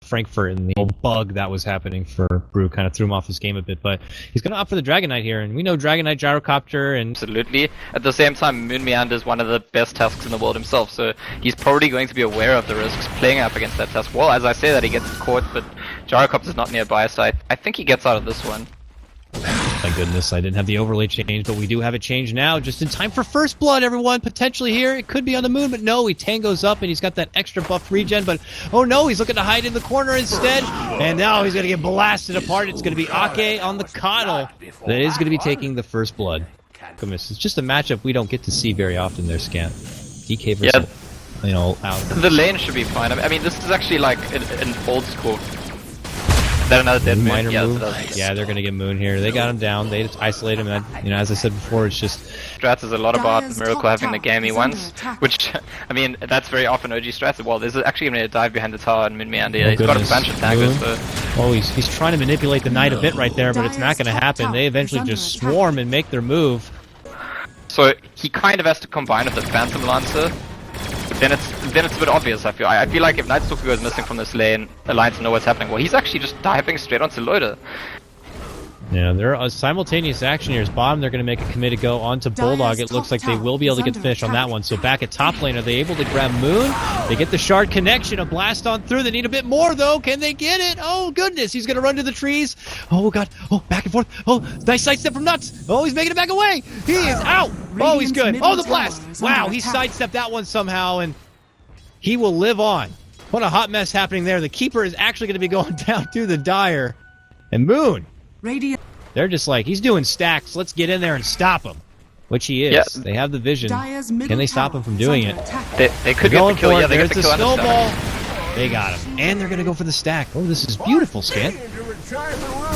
Frankfurt, and the old bug that was happening for Brew kind of threw him off his game a bit. But he's going to opt for the Dragon Knight here, and we know Dragon Knight Gyrocopter and... Absolutely. At the same time, Moon Meander is one of the best tasks in the world himself, so he's probably going to be aware of the risks playing up against that task. Well, as I say that, he gets caught, but Gyrocopter's not nearby, so I think he gets out of this one. Thank goodness I didn't have the overlay change, but we do have it changed now, just in time for First Blood, everyone. Potentially here, it could be on the moon, but no, he tangos up and he's got that extra buff regen, but oh no, he's looking to hide in the corner instead, and now he's going to get blasted apart. It's going to be Ake on the Coddle that is going to be taking the First Blood. Goodness, it's just a matchup we don't get to see very often there, Scant. DK versus, you know, out. The lane should be fine. I mean, this is actually like an old school. Is that another dead Moon? Yeah, they're gonna get Moon here. They got him down. They just isolate him. And, you know, as I said before, it's just strats is a lot about Miracle having the game he wants, which I mean that's very often OG strats. Well, there's actually gonna dive behind the tower and Moon Meander. He's got a bunch of tankers. So. Oh, he's trying to manipulate the Knight a bit right there, but it's not gonna happen. They eventually just swarm and make their move. So he kind of has to combine with the Phantom Lancer. Then it's a bit obvious, I feel. I feel like if Nightstalker goes missing from this lane, Alliance will know what's happening. Well, he's actually just diving straight onto Loader. Yeah, there are simultaneous action here. Bottom, they're going to make a commit to go onto Bulldog. It looks like they will be able to get the finish on that one. So back at top lane, are they able to grab Moon? They get the shard connection, a blast on through. They need a bit more, though. Can they get it? Oh, goodness. He's going to run to the trees. Oh, God. Oh, back and forth. Oh, nice sidestep from Nuts. Oh, he's making it back away. He is out. Oh, he's good. Oh, the blast. Wow, he sidestepped that one somehow, and he will live on. What a hot mess happening there. The Keeper is actually going to be going down through the Dire. And Moon. They're just like, he's doing stacks. Let's get in there and stop him. Which he is. Yeah. They have the vision. Can they stop him from doing it? They could get the kill. Yeah, they get the kill. Snowball. They got him. And they're going to go for the stack. Oh, this is beautiful, Scant.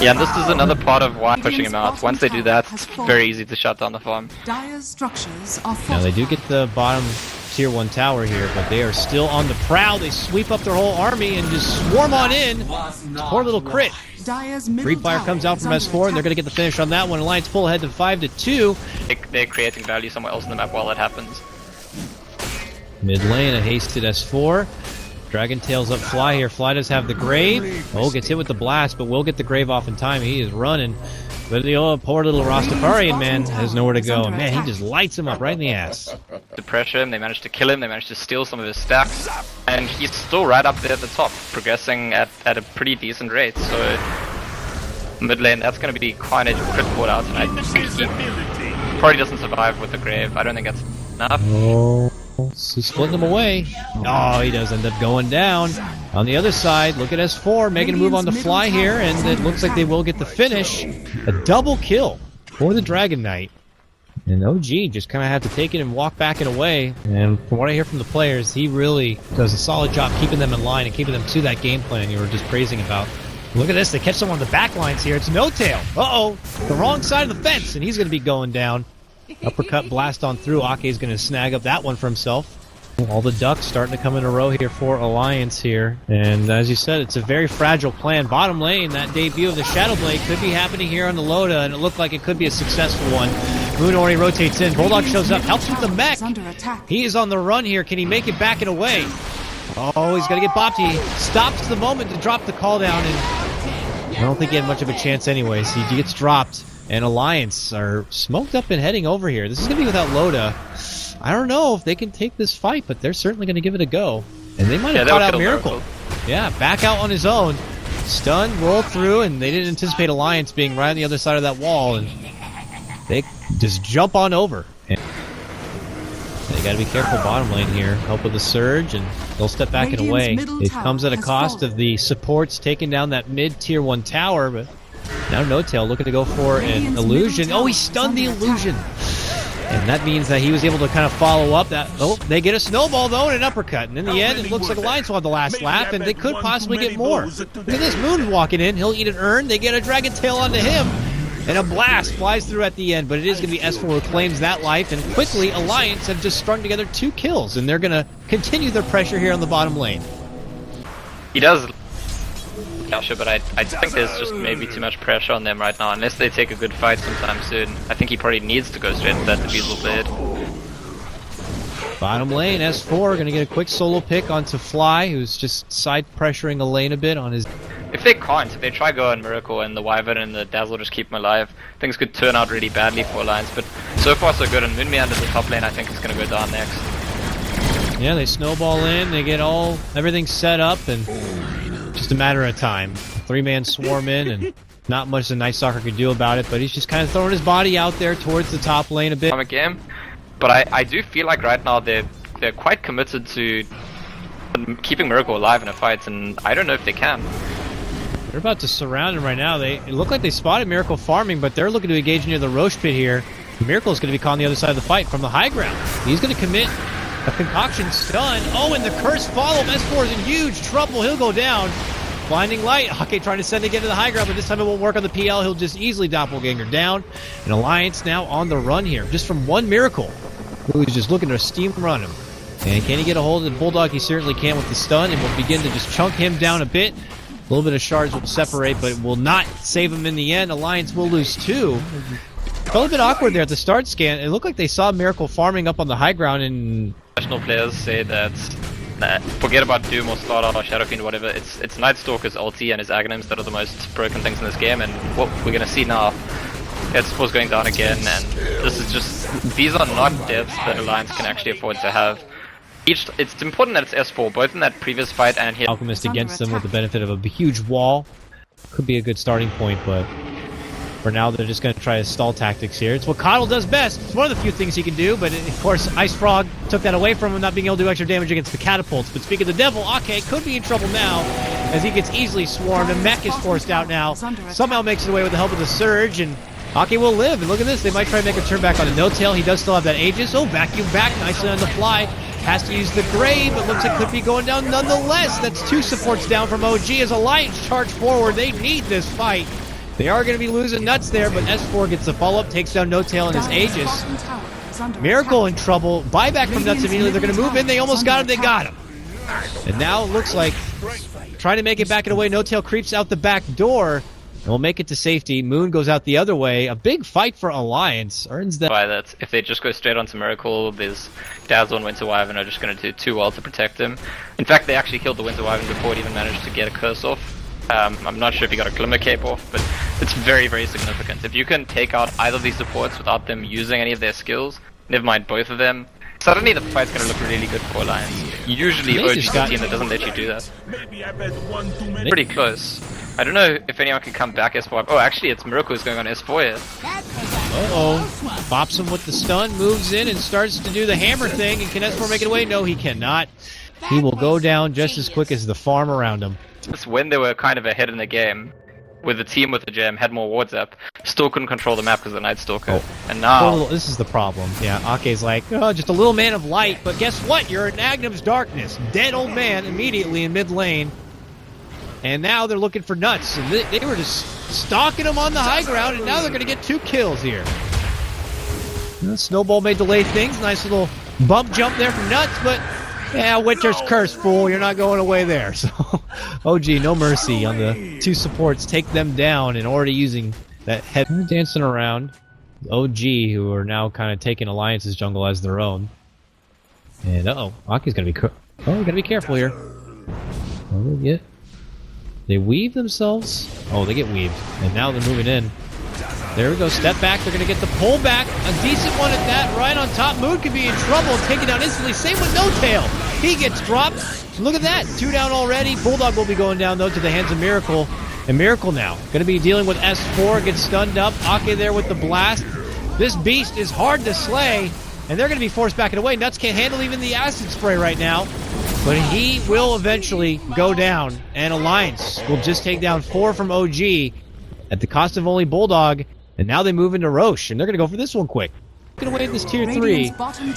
Yeah, and this is another part of why I'm pushing him out. Once they do that, it's very easy to shut down the farm. Now, they do get the bottom tier 1 tower here, but they are still on the prowl. They sweep up their whole army and just swarm on in. Poor little crit. Free Fire comes out from S4, and they're going to get the finish on that one. Alliance pull ahead to 5-2. They're creating value somewhere else in the map while that happens. Mid lane, a hasted S4. Dragon tails up Fly here. Fly does have the Grave. Oh, gets hit with the blast, but will get the Grave off in time. He is running. But the poor little Rastafarian man has nowhere to go. Man, he just lights him up right in the ass. To pressure him, they managed to kill him, they managed to steal some of his stacks, and he's still right up there at the top, progressing at a pretty decent rate. So mid lane, that's going to be quite a crit put out, and I think he probably doesn't survive with the Grave. I don't think that's enough. Oh, he's splitting them away. Oh, he does end up going down. On the other side, look at S4 making a move on the Fly here, and it looks like they will get the finish. A double kill for the Dragon Knight. And OG just kind of had to take it and walk back and away. And from what I hear from the players, he really does a solid job keeping them in line and keeping them to that game plan you were just praising about. Look at this, they catch someone on the back lines here. It's No Tail. Uh-oh, the wrong side of the fence, and he's going to be going down. Uppercut blast on through. Ake's going to snag up that one for himself. All the ducks starting to come in a row here for Alliance here. And as you said, it's a very fragile plan. Bottom lane, that debut of the Shadow Blade could be happening here on the Loda, and it looked like it could be a successful one. Moon already rotates in. Bulldog shows up, helps with the mech. He is on the run here. Can he make it back and away? Oh, he's going to get bopped. He stops the moment to drop the call down, and I don't think he had much of a chance anyways. He gets dropped, and Alliance are smoked up and heading over here. This is going to be without Loda. I don't know if they can take this fight, but they're certainly going to give it a go. And they might have caught out Miracle. Yeah, back out on his own. Stun, roll through, and they didn't anticipate Alliance being right on the other side of that wall, and they just jump on over. And they got to be careful bottom lane here. Help with the surge, and they'll step back and away. It comes at a cost of the supports taking down that mid tier 1 tower, but now No Tail looking to go for an illusion. Oh, he stunned the illusion. And that means that he was able to kind of follow up that. Oh, they get a snowball, though, and an uppercut. And in the end, it looks like Alliance will have the last lap, and they could possibly get more. Look at this, Moon walking in. He'll eat an urn. They get a Dragon Tail onto him. And a blast flies through at the end, but it is going to be S4 who claims that life. And quickly, Alliance have just strung together 2 kills, and they're going to continue their pressure here on the bottom lane. He does. Yeah, sure, but I think there's just maybe too much pressure on them right now, unless they take a good fight sometime soon. I think he probably needs to go straight to that Diffusal Blade. Bottom lane, S4 going to get a quick solo pick onto Fly, who's just side pressuring a lane a bit on his... If they can't, if they try go on Miracle and the Wyvern and the Dazzle just keep him alive, things could turn out really badly for Alliance, but so far so good, and Moonmeander the top lane I think is going to go down next. Yeah, they snowball in, they get everything set up, and just a matter of time. 3-man swarm in, and not much the Night Stalker could do about it, but he's just kind of throwing his body out there towards the top lane a bit. Game, but I do feel like right now they're quite committed to keeping Miracle alive in a fight, and I don't know if they can. They're about to surround him right now. It looked like they spotted Miracle farming, but they're looking to engage near the Roche pit here. Miracle is going to be caught on the other side of the fight from the high ground. He's going to commit a concoction stun. Oh, and the curse follow. S4 is in huge trouble. He'll go down. Blinding light. Hake trying to send it again to the high ground, but this time it won't work on the PL. He'll just easily doppelganger down. And Alliance now on the run here, just from one Miracle, who's just looking to steam run him. And can he get a hold of the Bulldog? He certainly can with the stun, and will begin to just chunk him down a bit. A little bit of shards will separate, but it will not save him in the end. Alliance will lose 2. Felt a bit awkward there at the start scan. It looked like they saw Miracle farming up on the high ground, and professional players say that forget about Doom or Starladder or Shadowfiend or whatever. It's Night Stalker's ulti and his Aghanims that are the most broken things in this game, and what we're gonna see now, S4's going down again, and this is just, these are not deaths that Alliance can actually afford to have. It's important that it's S4, both in that previous fight and here. Alchemist against them with the benefit of a huge wall. Could be a good starting point, but for now they're just going to try his stall tactics here. It's what Coddle does best. It's one of the few things he can do, but of course Ice Frog took that away from him, not being able to do extra damage against the catapults. But speaking of the devil, Ake could be in trouble now as he gets easily swarmed, and Mech is forced out now. Somehow makes it away with the help of the Surge, and Ake will live. And look at this, they might try to make a turn back on the No-Tail. He does still have that Aegis. Oh, vacuum back nicely on the fly. Has to use the Grave, but looks like could be going down nonetheless. That's 2 supports down from OG as Alliance charge forward. They need this fight. They are going to be losing nuts there, but S4 gets the follow-up, takes down No-Tail and his Aegis. Miracle in trouble. Buyback from Nuts immediately. They're going to move in. They almost got him. They got him. And now it looks like trying to make it back and away. No-Tail creeps out the back door. And will make it to safety. Moon goes out the other way. A big fight for Alliance. Earns that. By that, if they just go straight onto Miracle, there's Dazzle and Winter Wyvern are just going to do too well to protect him. In fact, they actually killed the Winter Wyvern before it even managed to get a curse off. I'm not sure if he got a Glimmer Cape off, but it's very, very significant. If you can take out either of these supports without them using any of their skills, never mind both of them, suddenly the fight's going to look really good for Alliance. Usually OG is the team that doesn't let you do that. Pretty close. I don't know if anyone can come back S4. Oh, actually, it's Miracle who's going on S4 here. Uh-oh. Bops him with the stun, moves in, and starts to do the hammer thing. And can S4 make it away? No, he cannot. He will go down just as quick as the farm around him. Just when they were kind of ahead in the game, with the team with the gem, had more wards up, still couldn't control the map because of the Night Stalker. And now... Well, this is the problem. Yeah, Ake's like, oh, just a little man of light, but guess what? You're in Agnum's darkness. Dead old man immediately in mid lane. And now they're looking for Nuts, and they were just stalking him on the high ground, and now they're going to get 2 kills here. Snowball may delay things. Nice little bump jump there from Nuts, but yeah, Winter's curse, fool. You're not going away there. So OG, no mercy on the 2 supports. Take them down, and already using that head dancing around. OG, who are now kind of taking Alliance's jungle as their own. And uh-oh, Aki's going to be gotta be careful here. Oh, they weave themselves. Oh, they get weaved. And now they're moving in. There we go. Step back. They're going to get the pull back. A decent one at that. Right on top. Moon could be in trouble and taken down instantly. Same with No-Tail. He gets dropped. Look at that. 2 down already. Bulldog will be going down, though, to the hands of Miracle. And Miracle now going to be dealing with S4. Gets stunned up. Ake there with the blast. This beast is hard to slay. And they're going to be forced back and away. Nuts can't handle even the acid spray right now. But he will eventually go down, and Alliance will just take down 4 from OG at the cost of only Bulldog, and now they move into Roche, and they're going to go for this one quick. Going to wave this tier 3.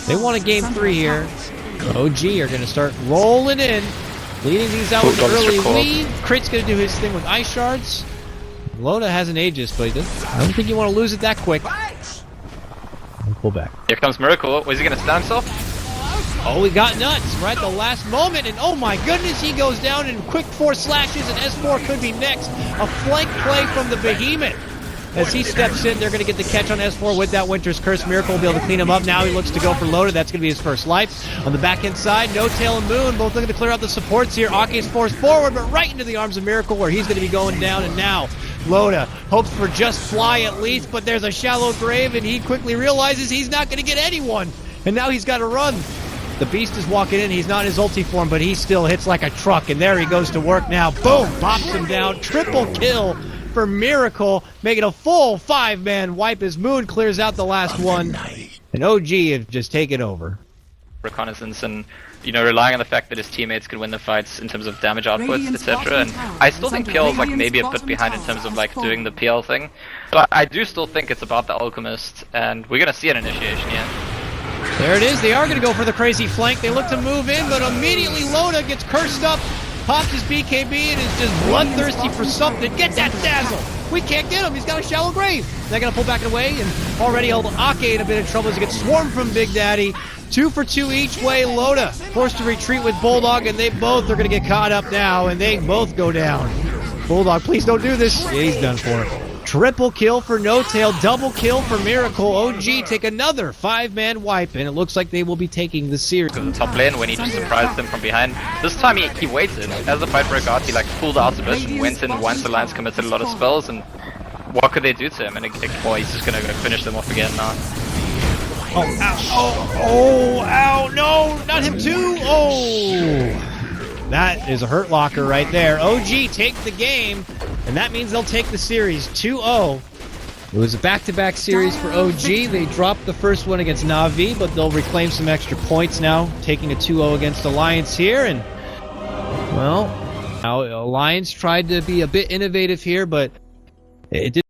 They want a game 3 here. OG are going to start rolling in, leading these out with an early lead. Crit's going to do his thing with Ice Shards. Loda has an Aegis, but I don't think you want to lose it that quick. And pull back. Here comes Miracle. Was he going to stun himself? Oh, we got Nuts right at the last moment, and oh my goodness, he goes down in quick 4 slashes, and S4 could be next. A flank play from the Behemoth. As he steps in, they're going to get the catch on S4 with that Winter's Curse. Miracle will be able to clean him up. Now he looks to go for Loda. That's going to be his first life. On the back-end side, No Tail and Moon both looking to clear out the supports here. Aki is forced forward, but right into the arms of Miracle, where he's going to be going down. And now Loda hopes for just Fly at least, but there's a shallow grave, and he quickly realizes he's not going to get anyone. And now he's got to run. The Beast is walking in. He's not in his ulti form, but he still hits like a truck. And there he goes to work now. Boom! Pops him down. Triple kill for Miracle, making a full 5-man wipe as Moon clears out the last one. And OG have just taken over. Reconnaissance and, you know, relying on the fact that his teammates can win the fights in terms of damage outputs, etc. And I still think PL is like maybe a bit behind in terms of like doing the PL thing. But I do still think it's about the Alchemist, and we're going to see an initiation here. There it is. They are going to go for the crazy flank. They look to move in, but immediately Loda gets cursed up, pops his BKB, and is just bloodthirsty for something. Get that dazzle! We can't get him. He's got a shallow grave. They're going to pull back away, and already Ake in a bit of trouble as he gets swarmed from Big Daddy. 2 for 2 each way. Loda forced to retreat with Bulldog, and they both are going to get caught up now, and they both go down. Bulldog, please don't do this. Yeah, he's done for. Triple kill for No Tail, double kill for Miracle. OG take another 5-man wipe, and it looks like they will be taking the series. To the top lane when he just surprised them from behind. This time he waited. As the fight broke out, he like pulled out a bit and went in once the Lions committed a lot of spells, and what could they do to him? And well, he's just gonna go finish them off again now. Oh, ow, ow, no, not him too. Oh, that is a hurt locker right there. OG take the game, and that means they'll take the series 2-0. It was a back-to-back series for OG. They dropped the first one against Na'Vi, but they'll reclaim some extra points now, taking a 2-0 against Alliance here. And, well, now Alliance tried to be a bit innovative here, but it didn't